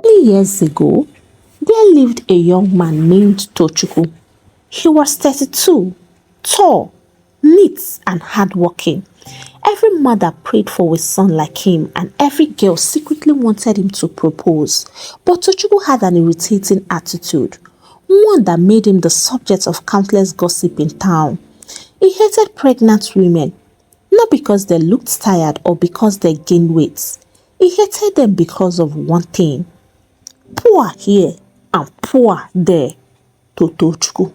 Years ago, there lived a young man named Tochukwu. He was 32, tall, neat, and hardworking. Every mother prayed for a son like him, and every girl secretly wanted him to propose. But Tochukwu had an irritating attitude, one that made him the subject of countless gossip in town. He hated pregnant women, not because they looked tired or because they gained weight. He hated them because of one thing: poor here and poor there. To Tochukwu,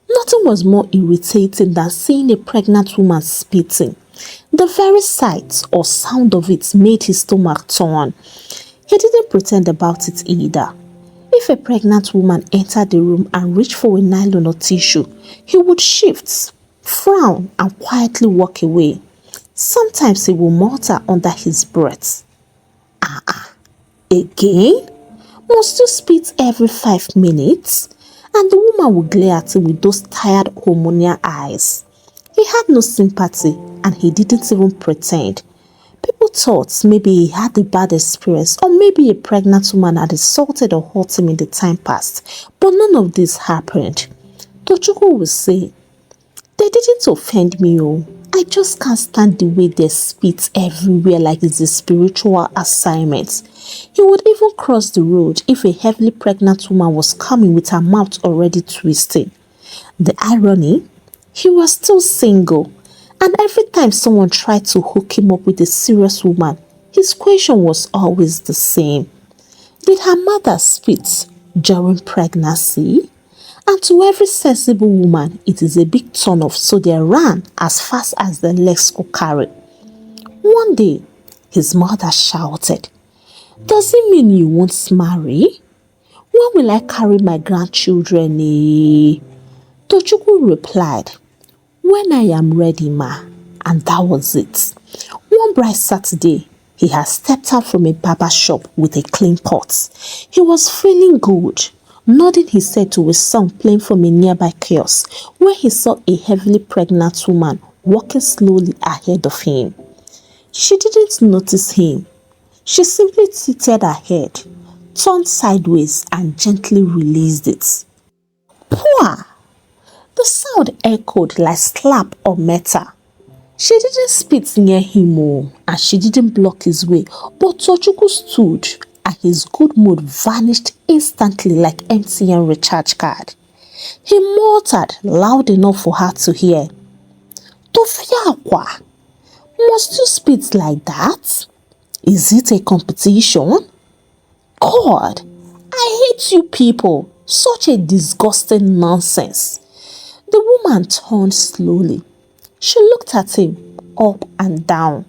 nothing was more irritating than seeing a pregnant woman spitting. The very sight or sound of it made his stomach turn. He didn't pretend about it either. If a pregnant woman entered the room and reached for a nylon or tissue, he would shift, frown, and quietly walk away. Sometimes he would mutter under his breath, again? Must you spit every 5 minutes? And the woman would glare at him with those tired hormonal eyes. He had no sympathy, and he didn't even pretend. People thought maybe he had a bad experience, or maybe a pregnant woman had assaulted or hurt him in the time past, but none of this happened. Tochukwu would say, "They didn't offend me, oh. I just can't stand the way they spit everywhere like it's a spiritual assignment." He would even cross the road if a heavily pregnant woman was coming with her mouth already twisted. The irony? He was still single, and every time someone tried to hook him up with a serious woman, his question was always the same: did her mother spit during pregnancy? And to every sensible woman, it is a big turn off, so they ran as fast as their legs could carry. One day, his mother shouted, "Does it mean you won't marry? When will I carry my grandchildren, eh?" Tochukwu replied, "When I am ready, ma." And that was it. One bright Saturday, he had stepped out from a barber shop with a clean cut. He was feeling good, nodding his head to a song playing from a nearby kiosk, where he saw a heavily pregnant woman walking slowly ahead of him. She didn't notice him. She simply tilted her head, turned sideways, and gently released it. Pwah! The sound echoed like slap or metal. She didn't spit near him, and she didn't block his way, but Tochukwu stood, and his good mood vanished instantly like MTN recharge card. He muttered loud enough for her to hear, "Tofiakwa, must you spit like that? Is it a competition? God, I hate you people. Such a disgusting nonsense." The woman turned slowly. She looked at him up and down.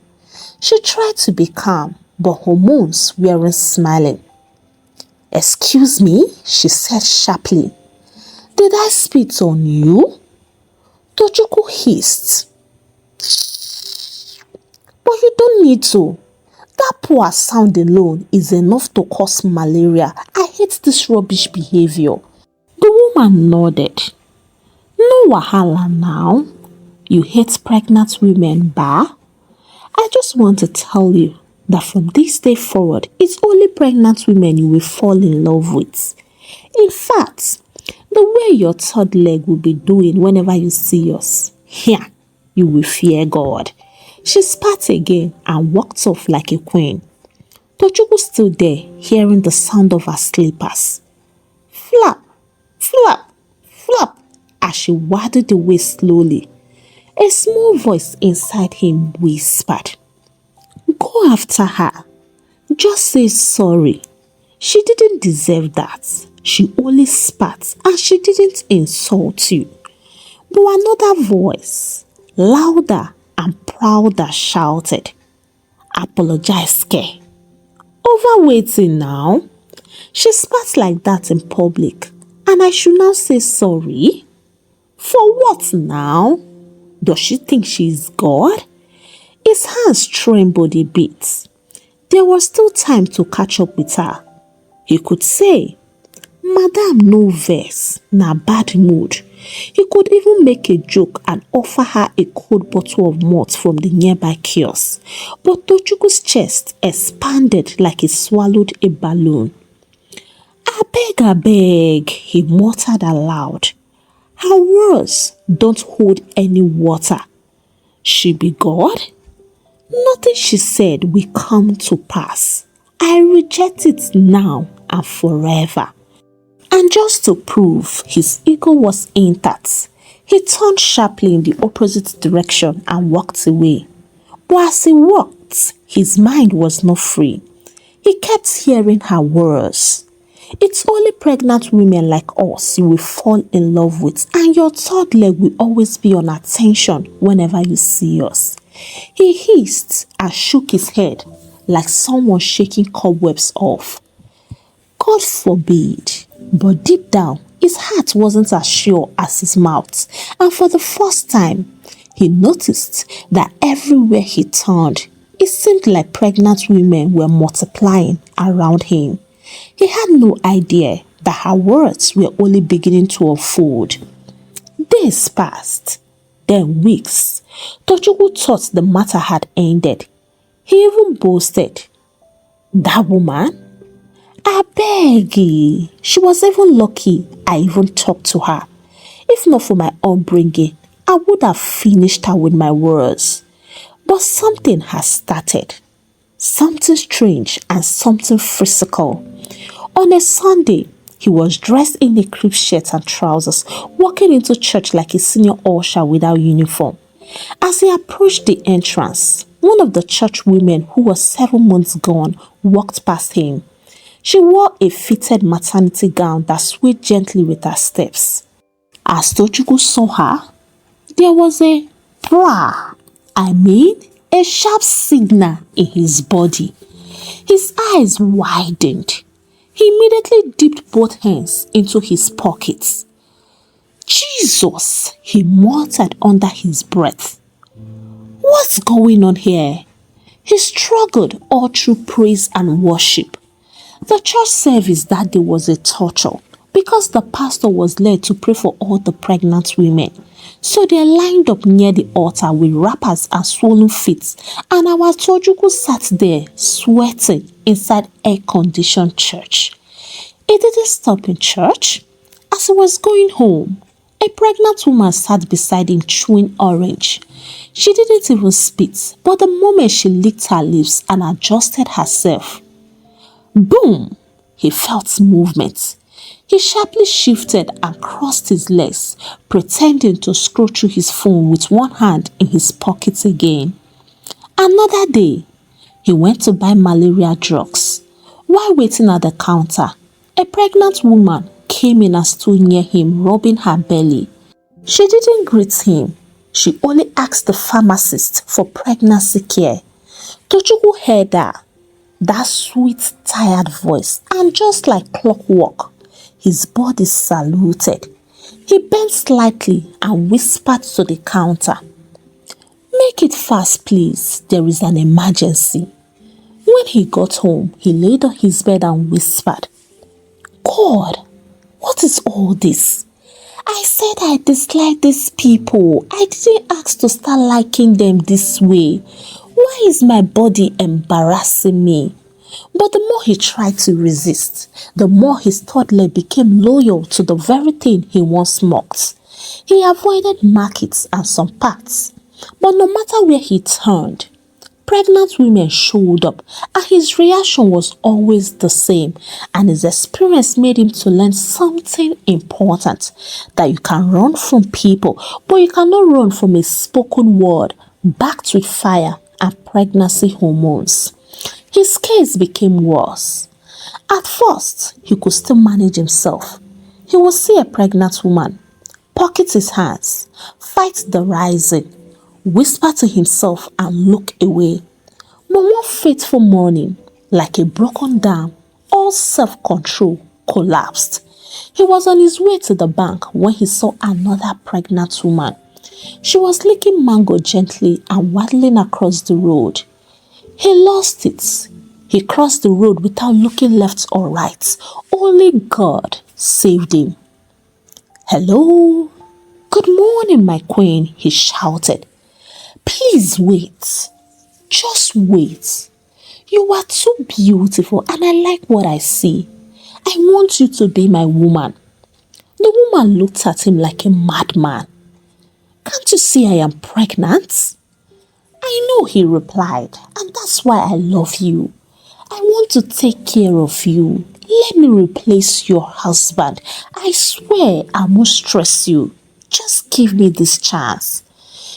She tried to be calm, but hormones weren't smiling. "Excuse me," she said sharply. "Did I spit on you?" Tochukwu hissed. "But you don't need to. That poor sound alone is enough to cause malaria. I hate this rubbish behavior." The woman nodded. "No wahala now. You hate pregnant women, ba? I just want to tell you that from this day forward, it's only pregnant women you will fall in love with. In fact, the way your third leg will be doing whenever you see us, here, you will fear God." She spat again and walked off like a queen. Tochukwu stood there, hearing the sound of her slippers. Flap, flap, flap, as she waddled away slowly. A small voice inside him whispered, "Go after her. Just say sorry. She didn't deserve that. She only spat and she didn't insult you." But another voice, louder and prouder, shouted, "Apologize, Ke. Overweighting now. She spat like that in public, and I should now say sorry? For what now? Does she think she is God?" His hands trembled a bit. There was still time to catch up with her. He could say, "Madam, no verse, na bad mood." He could even make a joke and offer her a cold bottle of malt from the nearby kiosk. But Tochukwu's chest expanded like he swallowed a balloon. Beg, he muttered aloud. Her words don't hold any water. She be God? Nothing she said will come to pass. I reject it now and forever. And just to prove his ego was intact, he turned sharply in the opposite direction and walked away. But as he walked, his mind was not free. He kept hearing her words. It's only pregnant women like us you will fall in love with, and your third leg will always be on attention whenever you see us. He hissed and shook his head like someone shaking cobwebs off. God forbid, but deep down, his heart wasn't as sure as his mouth, and for the first time, he noticed that everywhere he turned, it seemed like pregnant women were multiplying around him. He had no idea that her words were only beginning to unfold. Days passed, then weeks. Tochukwu thought the matter had ended. He even boasted, "That woman? I beg ye." She was even lucky I even talked to her. If not for my upbringing, I would have finished her with my words. But something has started. Something strange and something physical. On a Sunday, he was dressed in a crepe shirt and trousers, walking into church like a senior usher without uniform. As he approached the entrance, one of the church women who was 7 months gone walked past him. She wore a fitted maternity gown that swayed gently with her steps. As Tochukwu saw her, there was a brah, a sharp signal in his body. His eyes widened. He immediately dipped both hands into his pockets. "Jesus," he muttered under his breath. "What's going on here?" He struggled all through praise and worship. The church service that day was a torture because the pastor was led to pray for all the pregnant women. So they lined up near the altar with wrappers and swollen feet, and our Tochukwu sat there sweating inside air-conditioned church. It didn't stop in church. As he was going home, a pregnant woman sat beside him chewing orange. She didn't even spit, but the moment she licked her lips and adjusted herself, boom, he felt movement. He sharply shifted and crossed his legs, pretending to scroll through his phone with one hand in his pocket again. Another day, he went to buy malaria drugs. While waiting at the counter, a pregnant woman came in and stood near him, rubbing her belly. She didn't greet him. She only asked the pharmacist for pregnancy care. Tochukwu heard her, that sweet, tired voice, and just like clockwork, his body saluted. He bent slightly and whispered to the counter, "Make it fast, please. There is an emergency." When he got home, he laid on his bed and whispered, "God, what is all this? I said I dislike these people. I didn't ask to start liking them this way. Why is my body embarrassing me?" But the more he tried to resist, the more his third leg became loyal to the very thing he once mocked. He avoided markets and some paths, but no matter where he turned, pregnant women showed up, and his reaction was always the same, and his experience made him to learn something important, that you can run from people, but you cannot run from a spoken word backed with fire and pregnancy hormones. His case became worse. At first, he could still manage himself. He would see a pregnant woman, pocket his hands, fight the rising, whisper to himself and look away. But one fateful morning, like a broken dam, all self-control collapsed. He was on his way to the bank when he saw another pregnant woman. She was licking mango gently and waddling across the road. He lost it. He crossed the road without looking left or right. Only God saved him. "Hello? Good morning, my queen," he shouted. "Please wait. Just wait. You are too beautiful and I like what I see. I want you to be my woman. The woman looked at him like a madman. Can't you see I am pregnant? I know, he replied, and that's why I love you. I want to take care of you. Let me replace your husband. I swear I won't stress you. Just give me this chance.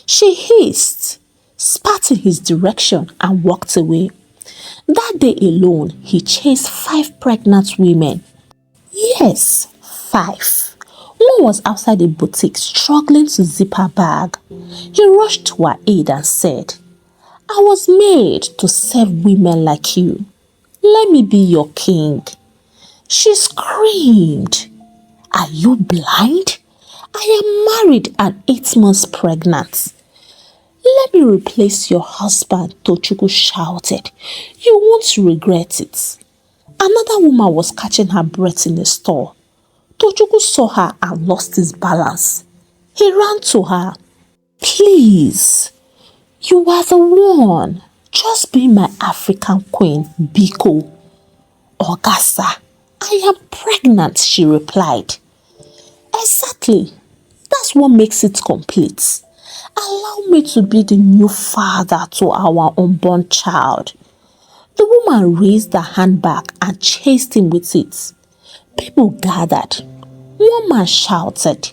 She hissed, spat in his direction, and walked away. That day alone, he chased 5 pregnant women. Yes, 5. One was outside a boutique struggling to zip her bag. He rushed to her aid and said, I was made to serve women like you. Let me be your king. She screamed, Are you blind? I am married and 8 months pregnant. Let me replace your husband, Tochukwu shouted. You won't regret it. Another woman was catching her breath in the store. Tochukwu saw her and lost his balance. He ran to her. Please, you are the one. Just be my African queen, Biko. Augusta, I am pregnant, she replied. Exactly. That's what makes it complete. Allow me to be the new father to our unborn child. The woman raised her handbag and chased him with it. People gathered. One man shouted,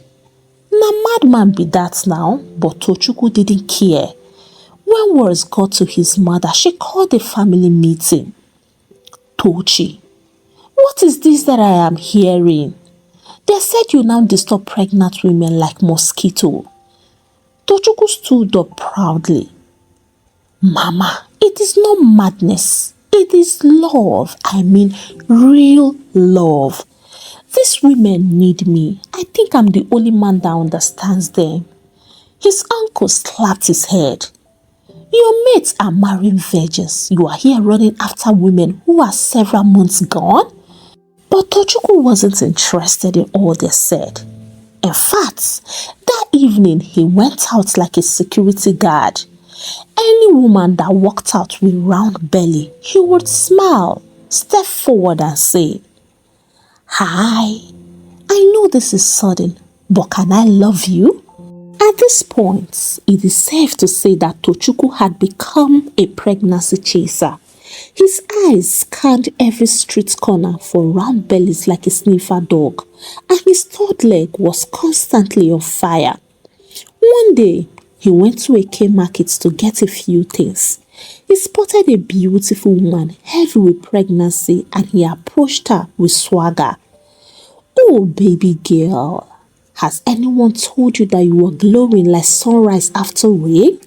Na madman be that now, but Tochukwu didn't care. When words got to his mother, she called a family meeting. Tochi, what is this that I am hearing? They said you now disturb pregnant women like mosquito. Tochukwu stood up proudly. Mama, it is not madness. It is love. I mean, real love. These women need me. I think I'm the only man that understands them. His uncle slapped his head. Your mates are marrying virgins. You are here running after women who are several months gone? But Tochukwu wasn't interested in all they said. In fact, that evening he went out like a security guard. Any woman that walked out with round belly, he would smile, step forward and say, Hi, I know this is sudden, but can I love you? At this point, it is safe to say that Tochukwu had become a pregnancy chaser. His eyes scanned every street corner for round bellies like a sniffer dog, and his third leg was constantly on fire. One day, he went to a K market to get a few things. He spotted a beautiful woman heavy with pregnancy and he approached her with swagger. Oh, baby girl, has anyone told you that you are glowing like sunrise after rain?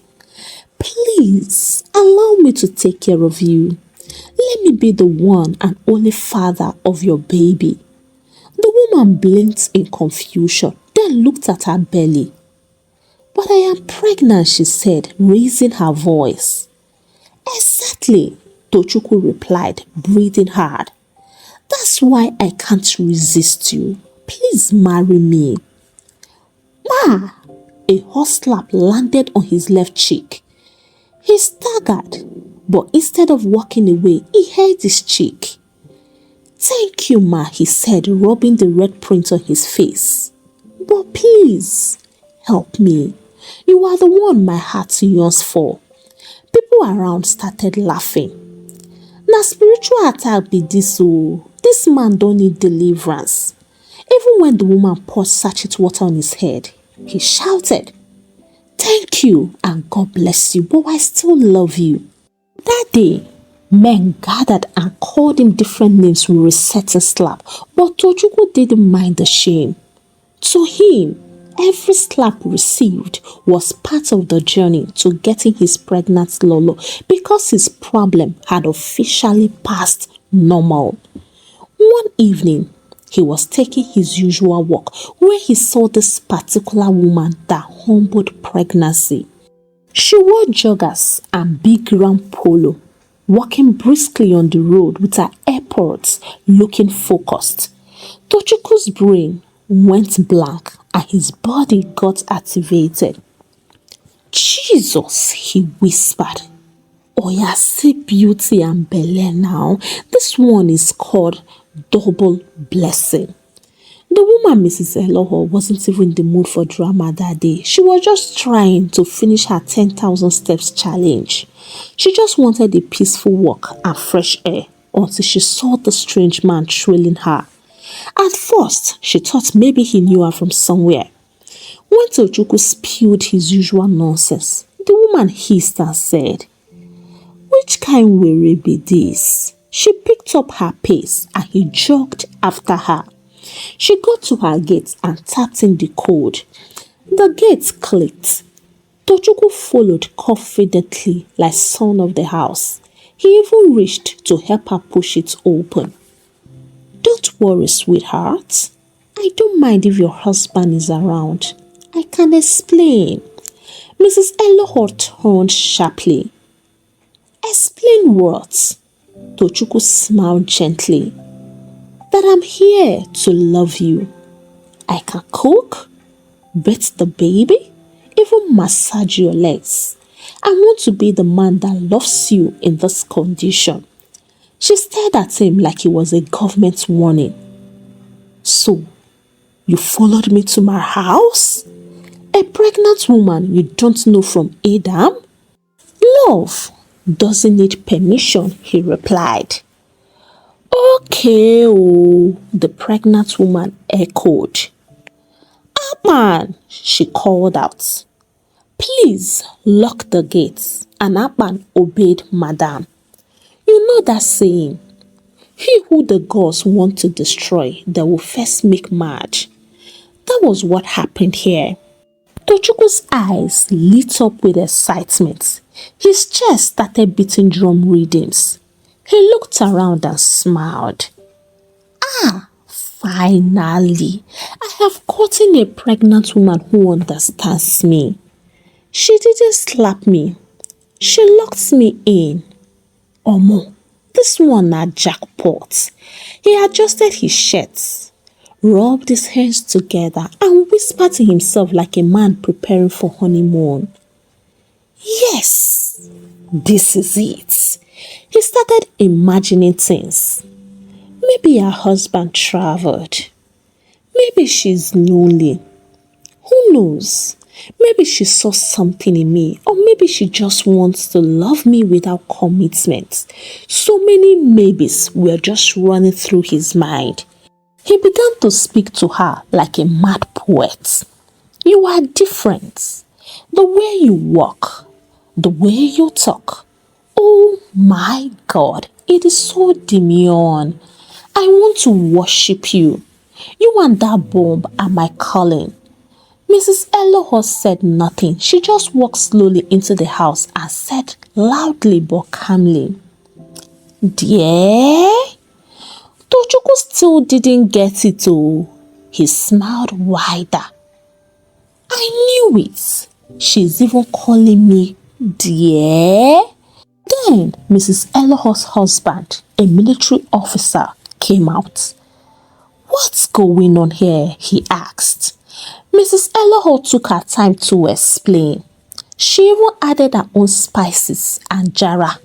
Please, allow me to take care of you. Let me be the one and only father of your baby. The woman blinked in confusion, then looked at her belly. But I am pregnant, she said, raising her voice. Exactly, Tochukwu replied, breathing hard. That's why I can't resist you. Please marry me. Ma! A hot slap landed on his left cheek. He staggered, but instead of walking away, he held his cheek. Thank you, Ma, he said, rubbing the red print on his face. But please, help me. You are the one my heart yearns for. People around started laughing. Na spiritual attack be this oh. This man don't need deliverance. Even when the woman poured sachet water on his head, he shouted, Thank you and God bless you, but I still love you. That day, men gathered and called him different names with a certain slap, but Tochukwu didn't mind the shame. To him, every slap received was part of the journey to getting his pregnant Lolo because his problem had officially passed normal. One evening, he was taking his usual walk where he saw this particular woman that humbled pregnancy. She wore joggers and big round polo, walking briskly on the road with her airpods looking focused. Tochukwu's brain went blank and his body got activated. Jesus, he whispered. Oh yeah, see beauty and belle now. This one is called double blessing. The woman, Mrs. Eloho, wasn't even in the mood for drama that day. She was just trying to finish her 10,000 steps challenge. She just wanted a peaceful walk and fresh air until she saw the strange man trailing her. At first, she thought maybe he knew her from somewhere. When Tochukwu spilled his usual nonsense, the woman hissed and said, "Which kind worry be this?" She picked up her pace and he jogged after her. She got to her gate and tapped in the code. The gate clicked. Tochukwu followed confidently like son of the house. He even reached to help her push it open. "Don't worry, sweetheart. I don't mind if your husband is around. I can explain." Mrs. Elohor turned sharply. "Explain what?" Tochukwu smiled gently. "That I'm here to love you. I can cook, bathe the baby, even massage your legs. I want to be the man that loves you in this condition." She stared at him like it was a government warning. "So, you followed me to my house? A pregnant woman you don't know from Adam?" "Love doesn't need permission," he replied. "Okay, oh," the pregnant woman echoed. "Apan," she called out. "Please lock the gates." And Apan obeyed Madam. You know that saying, he who the gods want to destroy, they will first make mad. That was what happened here. Tochukwu's eyes lit up with excitement. His chest started beating drum rhythms. He looked around and smiled. Finally, I have gotten a pregnant woman who understands me. She didn't slap me. She locked me in. Omo, this one na jackpot. He adjusted his shirts, rubbed his hands together and whispered to himself like a man preparing for honeymoon. Yes, this is it. He started imagining things. Maybe her husband traveled. Maybe she's lonely. Who knows? Maybe she saw something in me, or maybe she just wants to love me without commitment. So many maybes were just running through his mind. He began to speak to her like a mad poet. You are different. The way you walk, the way you talk. Oh my God, it is so demure. I want to worship you. You and that bomb are my calling. Mrs. Elohor said nothing. She just walked slowly into the house and said loudly but calmly, "Dear?" Tochukwu still didn't get it oh. He smiled wider. "I knew it. She's even calling me dear." Then Mrs. Elohor's husband, a military officer, came out. "What's going on here?" he asked. Mrs. Elohor took her time to explain. She even added her own spices and jara.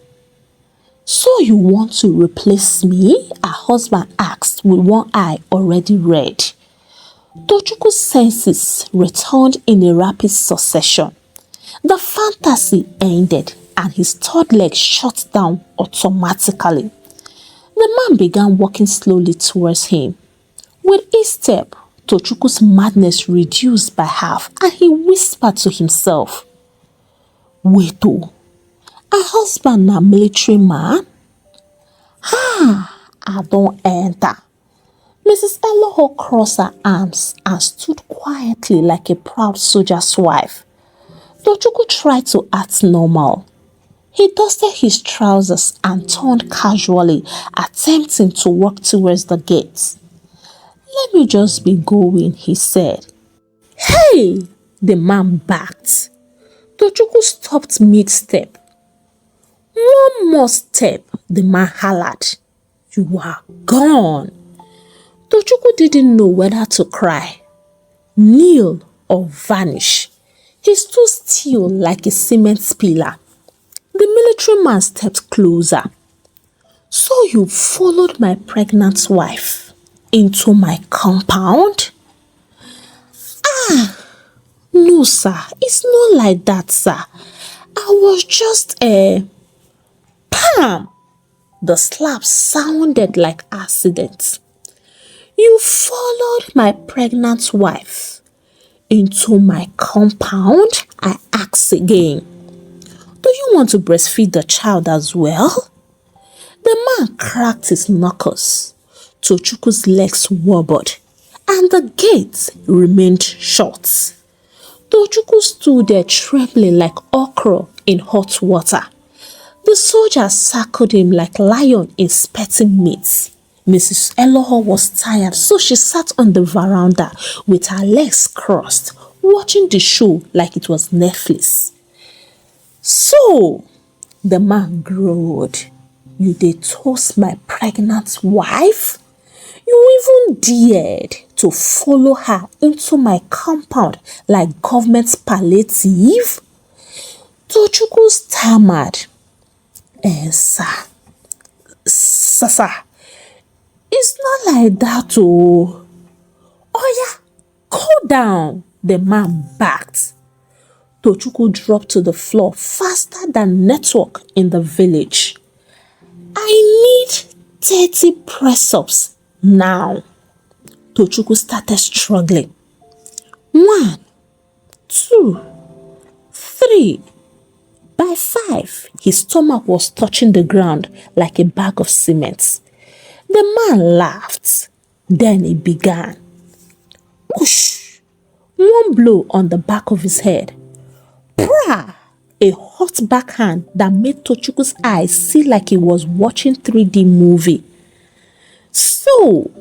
"So you want to replace me?" her husband asked with one eye already red. Tochukwu's senses returned in a rapid succession. The fantasy ended and his third leg shut down automatically. The man began walking slowly towards him. With each step, Tochukwu's madness reduced by half and he whispered to himself, "Wait oh, her husband na military man? I don't enter." Mrs. Elohor crossed her arms and stood quietly like a proud soldier's wife. Tochukwu tried to act normal. He dusted his trousers and turned casually, attempting to walk towards the gate. "Let me just be going," he said. "Hey!" the man backed. Tochukwu stopped mid-step. "One more step," the man hollered. "You are gone." Tochukwu didn't know whether to cry, kneel, or vanish. He stood still like a cement pillar. The military man stepped closer. So you followed my pregnant wife into my compound? No, sir. It's not like that, sir. I was just Pam! The slap sounded like accident. You followed my pregnant wife into my compound? I asked again. Do you want to breastfeed the child as well? The man cracked his knuckles. Tochukwu's legs wobbled, and the gate remained shut. Tochukwu stood there trembling like okra in hot water. The soldiers circled him like lion inspecting meat. Mrs. Eloho was tired, so she sat on the veranda with her legs crossed, watching the show like it was Netflix. So, the man growled, "You dey toast my pregnant wife? You even dared to follow her into my compound like government palliative?" Tochukwu stammered, sir, it's not like that, oh. Oh yeah, cool down, the man backed. Tochukwu dropped to the floor faster than network in the village. I need 30 press-ups now. Tochukwu started struggling. 1, 2, 3. By 5, his stomach was touching the ground like a bag of cement. The man laughed. Then he began. Whoosh! One blow on the back of his head. Prah! A hot backhand that made Tochukwu's eyes see like he was watching 3D movie. So,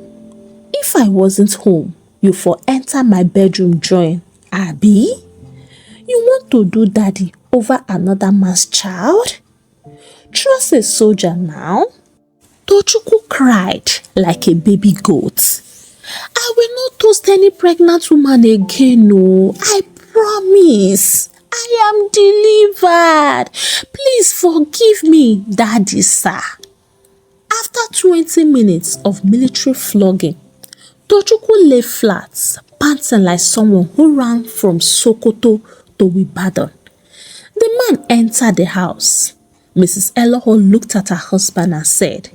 if I wasn't home, you for enter my bedroom join, Abi? You want to do daddy over another man's child? Trust a soldier now. Tochukwu cried like a baby goat. I will not toast any pregnant woman again, no. I promise. I am delivered. Please forgive me, daddy, sir. After 20 minutes of military flogging, Tochukwu lay flat, panting like someone who ran from Sokoto to Ibadan. The man entered the house. Mrs. Eloho looked at her husband and said,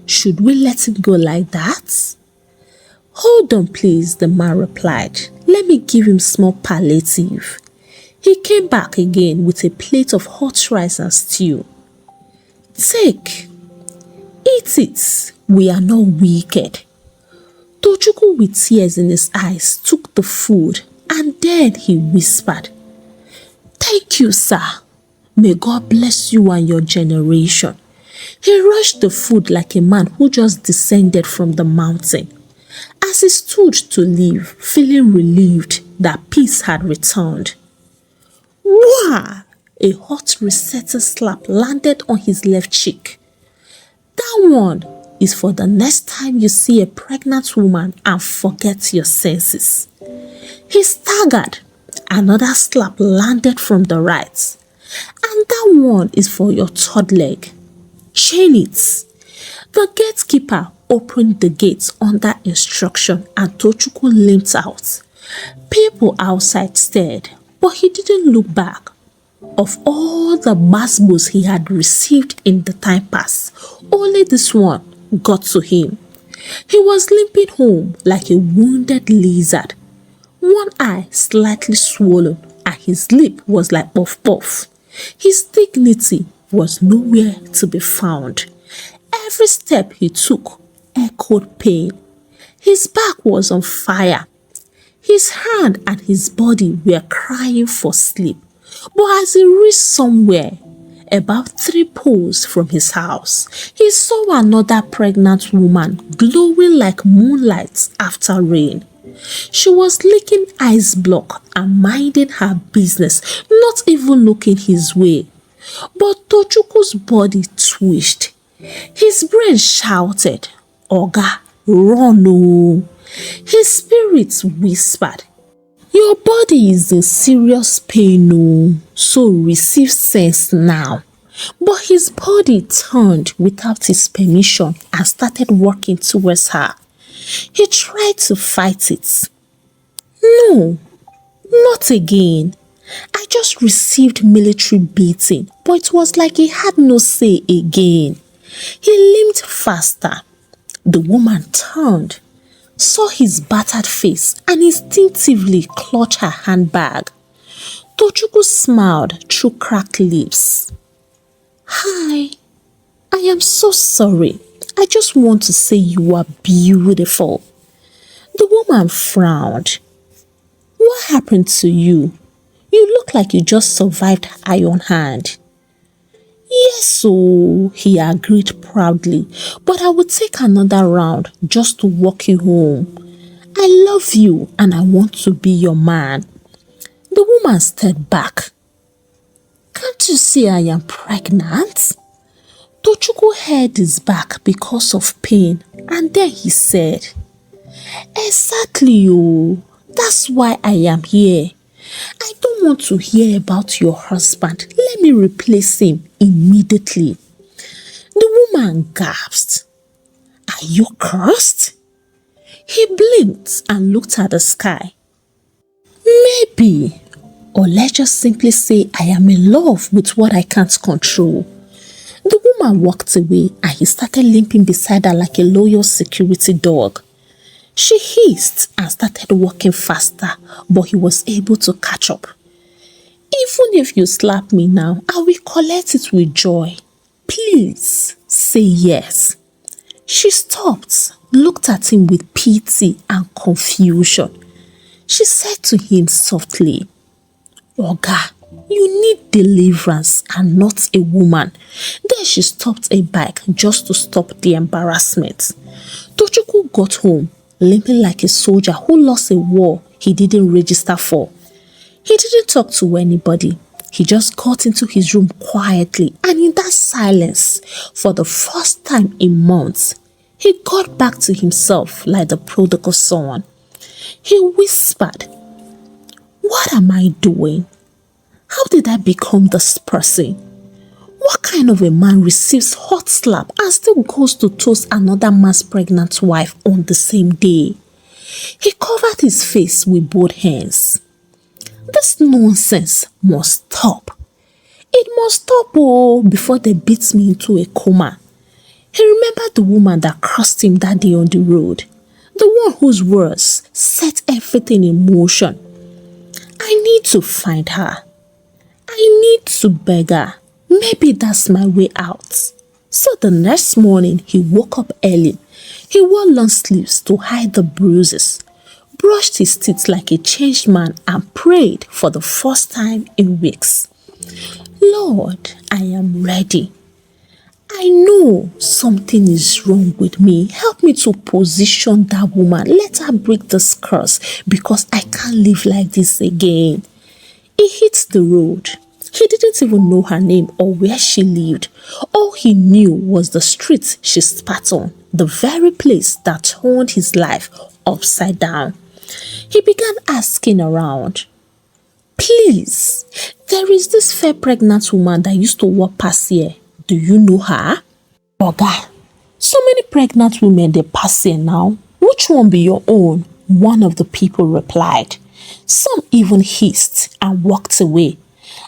"Should we let him go like that?" "Hold on, please," the man replied. "Let me give him small palliative." He came back again with a plate of hot rice and stew. "Take, eat it. We are not wicked." Tochukwu, with tears in his eyes, took the food and then he whispered, "Thank you, sir. May God bless you and your generation." He rushed the food like a man who just descended from the mountain. As he stood to leave, feeling relieved that peace had returned, wah! A hot resetting slap landed on his left cheek. That one is for the next time you see a pregnant woman and forget your senses. He staggered. Another slap landed from the right. And that one is for your third leg. Chain it. The gatekeeper opened the gates under instruction and Tochukwu limped out. People outside stared, but he didn't look back. Of all the masbos he had received in the time past, only this one got to him. He was limping home like a wounded lizard. One eye slightly swollen and his lip was like puff puff. His dignity was nowhere to be found. Every step he took echoed pain. His back was on fire. His hand and his body were crying for sleep. But as he reached somewhere, about 3 poles from his house, he saw another pregnant woman glowing like moonlight after rain. She was licking ice block and minding her business, not even looking his way. But Tochukwu's body twitched. His brain shouted, "Oga, run oh." His spirit whispered, "Your body is in serious pain oh, so receive sense now. But his body turned without his permission and started walking towards her. He tried to fight it. No, not again. I just received military beating, but it was like he had no say again. He limped faster. The woman turned, saw his battered face, and instinctively clutched her handbag. Tochukwu smiled through cracked lips. Hi, I am so sorry. I just want to say you are beautiful. The woman frowned. What happened to you? You look like you just survived Iron Hand. Yes, so he agreed proudly, but I will take another round just to walk you home. I love you and I want to be your man. The woman stepped back. Can't you see I am pregnant? Tochukwu held his back because of pain, and then he said, Exactly, oh, that's why I am here. I don't want to hear about your husband. Let me replace him immediately. The woman gasped. Are you cursed? He blinked and looked at the sky. Maybe, or let's just simply say I am in love with what I can't control. The woman walked away and he started limping beside her like a loyal security dog. She hissed and started walking faster, but he was able to catch up. Even if you slap me now, I will collect it with joy. Please say yes. She stopped, looked at him with pity and confusion. She said to him softly, Oga, you need deliverance and not a woman. Then she stopped a bike just to stop the embarrassment. Tochukwu got home, limping like a soldier who lost a war he didn't register for. He didn't talk to anybody. He just got into his room quietly, and in that silence, for the first time in months, he got back to himself like the prodigal son. He whispered, What am I doing? How did I become this person? What kind of a man receives hot slap and still goes to toast another man's pregnant wife on the same day? He covered his face with both hands. This nonsense must stop. It must stop before they beat me into a coma. He remembered the woman that crossed him that day on the road, the one whose words set everything in motion. I need to find her. I need to beg her. Maybe that's my way out. So the next morning, he woke up early. He wore long sleeves to hide the bruises, brushed his teeth like a changed man, and prayed for the first time in weeks. Lord, I am ready. I know something is wrong with me. Help me to position that woman. Let her break this curse because I can't live like this again. He hit the road. He didn't even know her name or where she lived. All he knew was the street she spat on, the very place that turned his life upside down. He began asking around. Please, there is this fair pregnant woman that used to walk past here. Do you know her? Oga, so many pregnant women they pass here now. Which one be your own? One of the people replied. Some even hissed and walked away.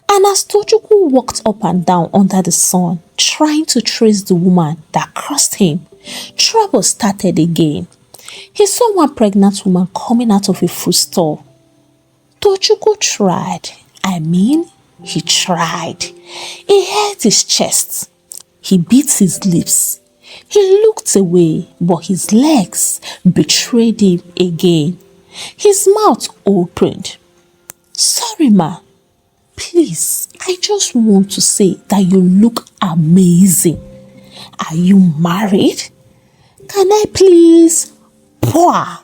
And as Tochukwu walked up and down under the sun, trying to trace the woman that crossed him, trouble started again. He saw one pregnant woman coming out of a food store. Tochukwu tried. He tried. He held his chest. He bit his lips. He looked away, but his legs betrayed him again. His mouth opened. Sorry, ma. Please, I just want to say that you look amazing. Are you married? Can I please? Pwah!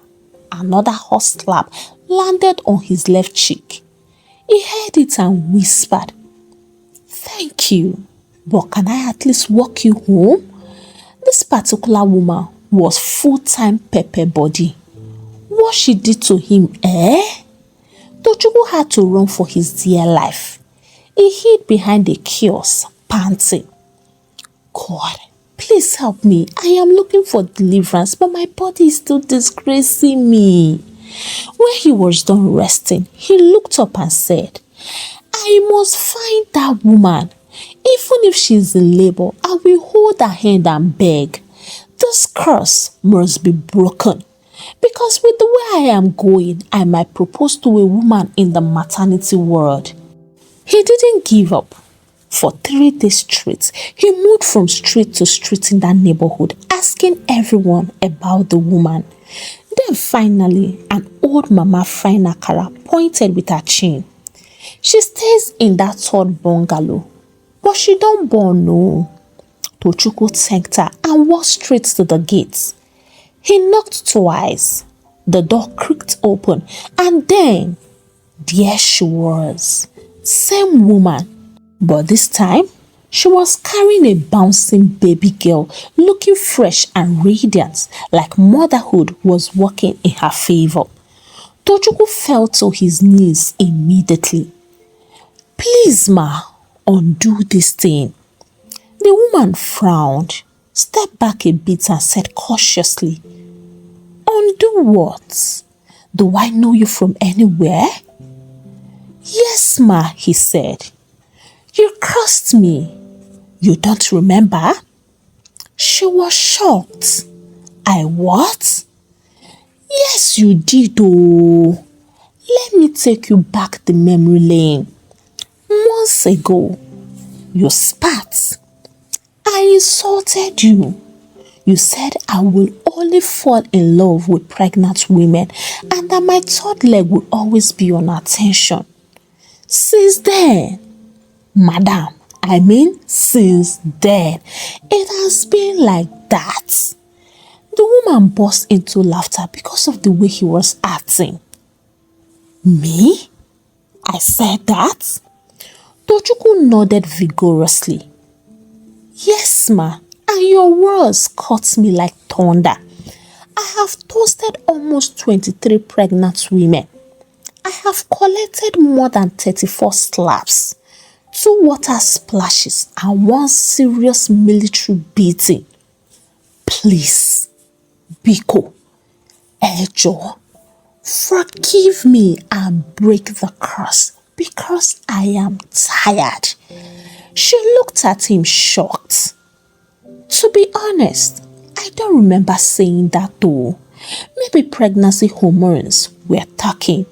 Another hot slap landed on his left cheek. He heard it and whispered, Thank you, but can I at least walk you home? This particular woman was full-time pepper body. What she did to him, Tochukwu had to run for his dear life. He hid behind a kiosk panting. God, please help me. I am looking for deliverance, but my body is still disgracing me. When he was done resting, he looked up and said, I must find that woman. Even if she is in labor, I will hold her hand and beg. This curse must be broken. Because with the way I am going, I might propose to a woman in the maternity ward. He didn't give up. For 3 days straight, he moved from street to street in that neighborhood, asking everyone about the woman. Then finally, an old mama frying akara pointed with her chin. She stays in that third bungalow, but she don't born no. Tochukwu thanked her and walked straight to the gate. He knocked twice. The door creaked open, and then there she was. Same woman. But this time, she was carrying a bouncing baby girl, looking fresh and radiant, like motherhood was working in her favor. Tochukwu fell to his knees immediately. Please, ma, undo this thing. The woman frowned, stepped back a bit and said cautiously, Undo what? Do I know you from anywhere? Yes, ma, he said. You cursed me. You don't remember? She was shocked. I what? Yes, you did, oh. Let me take you back the memory lane. Months ago, you spat. I insulted you. You said I will only fall in love with pregnant women and that my third leg will always be on attention. Since then, madam, since then, it has been like that. The woman burst into laughter because of the way he was acting. Me? I said that? Tochukwu nodded vigorously. Yes, ma, and your words cut me like thunder. I have toasted almost 23 pregnant women. I have collected more than 34 slaps, 2 water splashes, and 1 serious military beating. Please, Biko, Ejo, forgive me and break the curse because I am tired. She looked at him shocked. To be honest, I don't remember saying that though. Maybe pregnancy hormones were talking.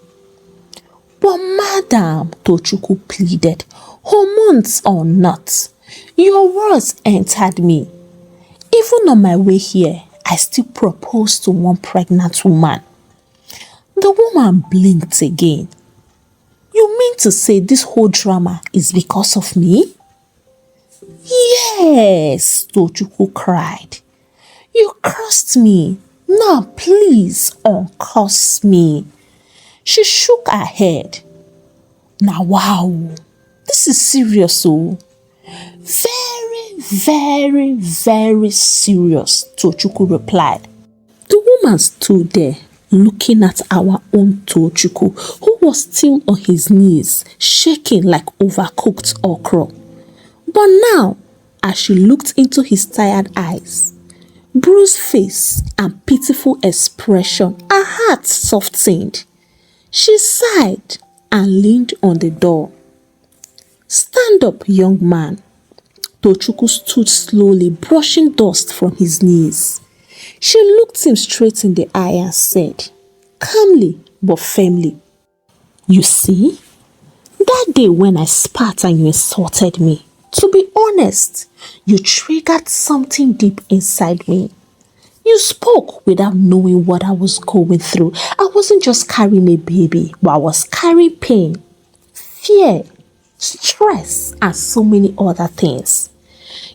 But madam, Tochukwu pleaded, hormones or not, your words entered me. Even on my way here, I still proposed to one pregnant woman. The woman blinked again. You mean to say this whole drama is because of me? Yes, Tochukwu cried. You cursed me. Now please uncurse me. She shook her head. Now wow, this is serious, oh. Very, very, very serious, Tochukwu replied. The woman stood there, looking at our own Tochukwu, who was still on his knees, shaking like overcooked okra. But now, as she looked into his tired eyes, bruised face and pitiful expression, her heart softened. She sighed and leaned on the door. Stand up, young man. Tochukwu stood slowly, brushing dust from his knees. She looked him straight in the eye and said, calmly but firmly, you see, that day when I spat and you insulted me, to be honest, you triggered something deep inside me. You spoke without knowing what I was going through. I wasn't just carrying a baby, but I was carrying pain, fear, stress, and so many other things.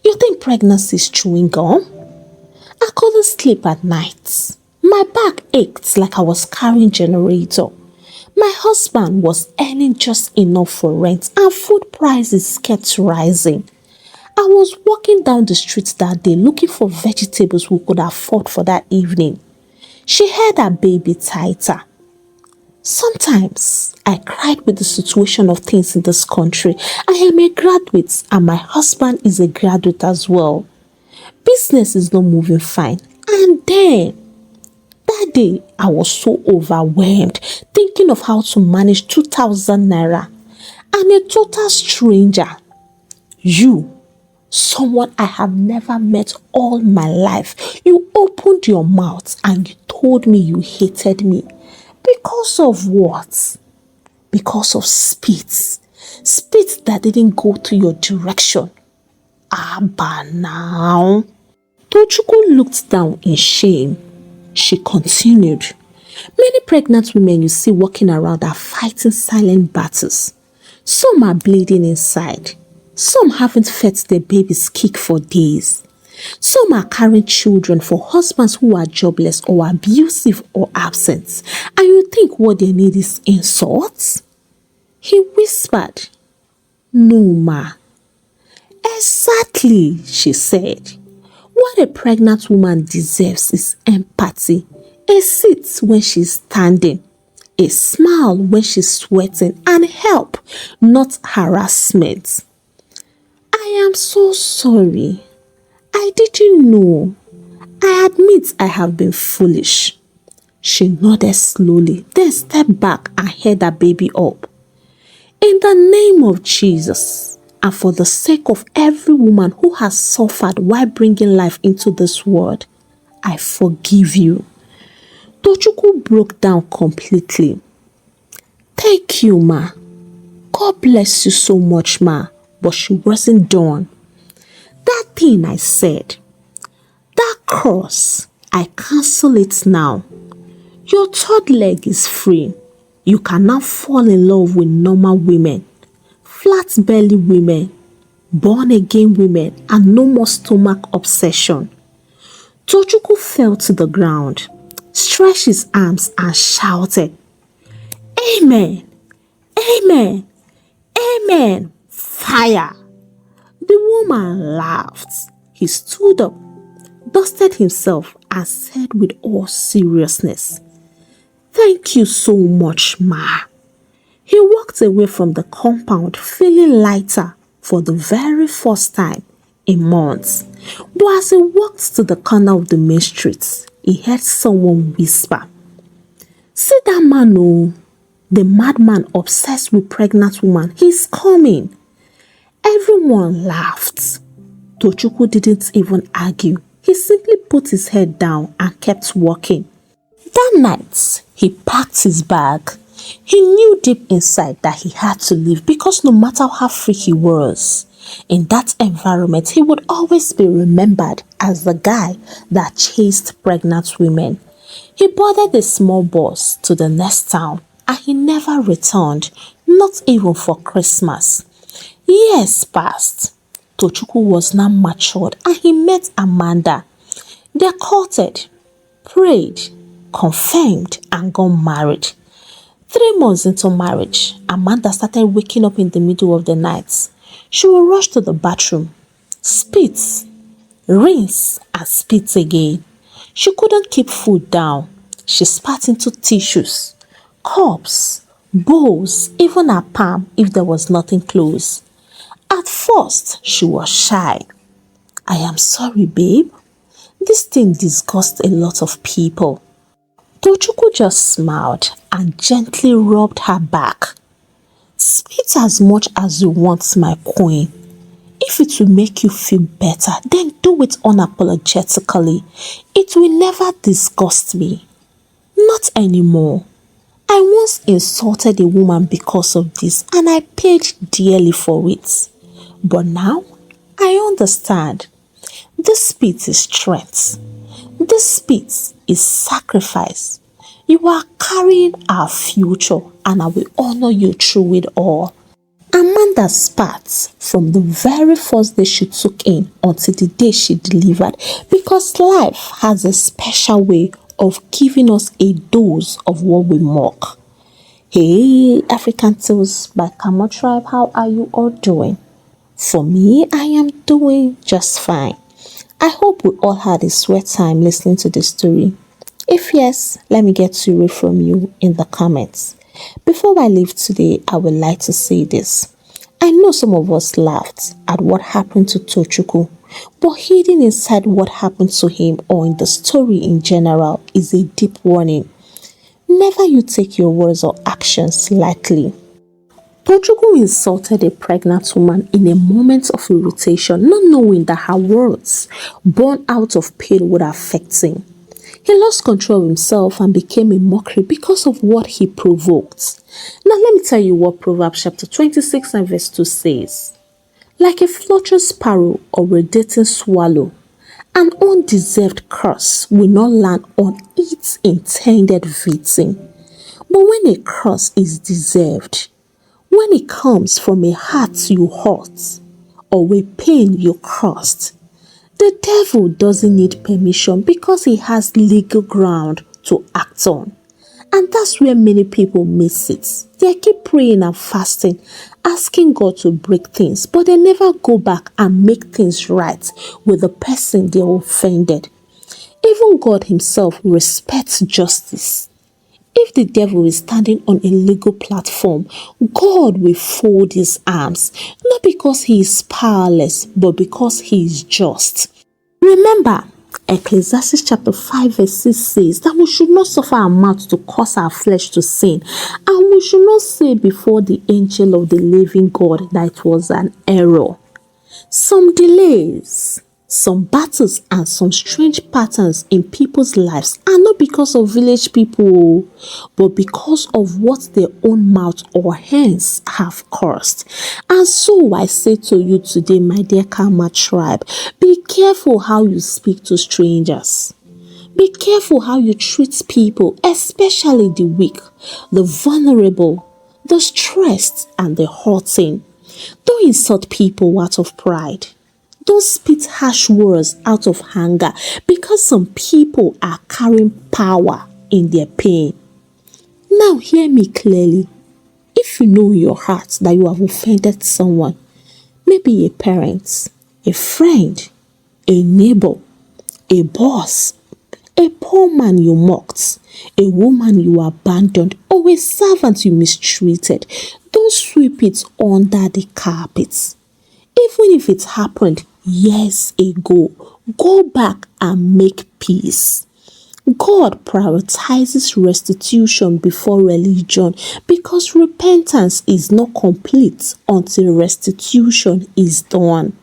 You think pregnancy is chewing gum? I couldn't sleep at night. My back ached like I was carrying a generator. My husband was earning just enough for rent and food prices kept rising. I was walking down the street that day looking for vegetables we could afford for that evening. She held her baby tighter. Sometimes I cried with the situation of things in this country. I am a graduate and my husband is a graduate as well. Business is not moving fine. And then that day, I was so overwhelmed thinking of how to manage 2,000 naira. And a total stranger, you, someone I have never met all my life, you opened your mouth and you told me you hated me. Because of what? Because of spit. Spit that didn't go to your direction. Abba now. Tochukwu looked down in shame. She continued. Many pregnant women you see walking around are fighting silent battles. Some are bleeding inside. Some haven't fed their babies kick for days. Some are carrying children for husbands who are jobless or abusive or absent. And you think what they need is insults? He whispered. No, ma. Exactly, she said. What a pregnant woman deserves is empathy. A seat when she's standing. A smile when she's sweating. And help, not harassment. I am so sorry. I didn't know. I admit I have been foolish. She nodded slowly, then stepped back and held her baby up. In the name of Jesus, and for the sake of every woman who has suffered while bringing life into this world, I forgive you. Tochukwu broke down completely. Thank you, ma. God bless you so much, ma. But she wasn't done. That thing I said, that curse, I cancel it now. Your third leg is free. You can now fall in love with normal women, flat belly women, born again women, and no more stomach obsession. Tochukwu fell to the ground, stretched his arms and shouted, Amen, Amen, Amen, fire. The woman laughed. He stood up, dusted himself and said with all seriousness, Thank you so much, ma. He walked away from the compound feeling lighter for the very first time in months. But as he walked to the corner of the main street, he heard someone whisper, See that man, oh, the madman obsessed with pregnant woman. He's coming. Everyone laughed. Tochukwu didn't even argue. He simply put his head down and kept walking. That night, he packed his bag. He knew deep inside that he had to leave because no matter how free he was, in that environment, he would always be remembered as the guy that chased pregnant women. He boarded a small bus to the next town and he never returned, not even for Christmas. Years passed. Tochukwu was now matured and he met Amanda. They courted, prayed, confirmed and got married. 3 months into marriage, Amanda started waking up in the middle of the night. She would rush to the bathroom, spit, rinse and spit again. She couldn't keep food down. She spat into tissues, cups, bowls, even her palm if there was nothing close. At first, she was shy. I am sorry, babe. This thing disgusts a lot of people. Tochukwu just smiled and gently rubbed her back. Spit as much as you want, my queen. If it will make you feel better, then do it unapologetically. It will never disgust me. Not anymore. I once insulted a woman because of this and I paid dearly for it. But now, I understand. This spit is strength. This spit is sacrifice. You are carrying our future and I will honor you through it all. Amanda spat from the very first day she took in until the day she delivered because life has a special way of giving us a dose of what we mock. Hey, African Tales by Kamma Tribe, how are you all doing? For me, I am doing just fine. I hope we all had a sweet time listening to this story. If yes, let me get to read from you in the comments. Before I leave today, I would like to say this. I know some of us laughed at what happened to Tochukwu, but hidden inside what happened to him or in the story in general is a deep warning. Never you take your words or actions lightly. Tochukwu insulted a pregnant woman in a moment of irritation, not knowing that her words, born out of pain, would affect him. He lost control of himself and became a mockery because of what he provoked. Now let me tell you what Proverbs chapter 26 and verse 2 says. Like a fluttering sparrow or irritating swallow, an undeserved curse will not land on its intended victim. But when a curse is deserved, when it comes from a heart you hurt or a pain you caused, the devil doesn't need permission because he has legal ground to act on. And that's where many people miss it. They keep praying and fasting, asking God to break things, but they never go back and make things right with the person they offended. Even God himself respects justice. If the devil is standing on a legal platform, God will fold his arms, not because he is powerless, but because he is just. Remember, Ecclesiastes chapter 5 verse 6 says that we should not suffer our mouth to cause our flesh to sin, and we should not say before the angel of the living God that it was an error. Some delays, some battles, and some strange patterns in people's lives are not because of village people, but because of what their own mouth or hands have caused. And so I say to you today, my dear Kamma tribe, be careful how you speak to strangers. Be careful how you treat people, especially the weak, the vulnerable, the stressed, and the hurting. Don't insult people out of pride. Don't spit harsh words out of anger because some people are carrying power in their pain. Now hear me clearly. If you know in your heart that you have offended someone, maybe a parent, a friend, a neighbor, a boss, a poor man you mocked, a woman you abandoned, or a servant you mistreated, don't sweep it under the carpet. Even if it happened years ago, go back and make peace. God prioritizes restitution before religion because repentance is not complete until restitution is done.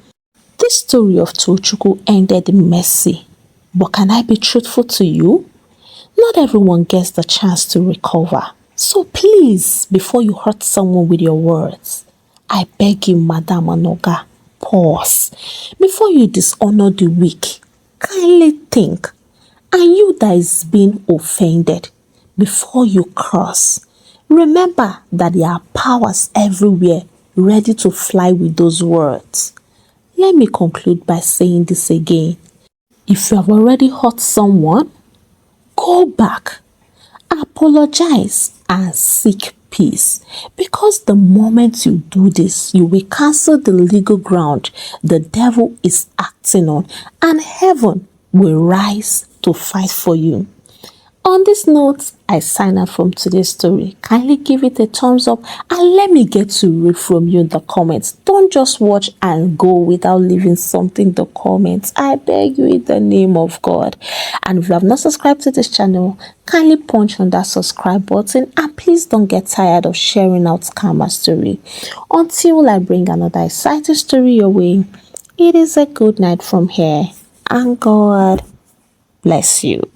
This story of Tochukwu ended messy, but can I be truthful to you? Not everyone gets the chance to recover. So please, before you hurt someone with your words, I beg you, Madam Anoga, pause. Before you dishonor the weak, kindly think. And you that is being offended, before you curse, remember that there are powers everywhere ready to fly with those words. Let me conclude by saying this again. If you have already hurt someone, go back, apologize, and seek peace. Because the moment you do this, you will cancel the legal ground the devil is acting on, and heaven will rise to fight for you. On this note, I sign out from today's story. Kindly give it a thumbs up and let me get to read from you in the comments. Don't just watch and go without leaving something in the comments. I beg you in the name of God. And if you have not subscribed to this channel, kindly punch on that subscribe button and please don't get tired of sharing out Kamma's story. Until I bring another exciting story your way, it is a good night from here and God bless you.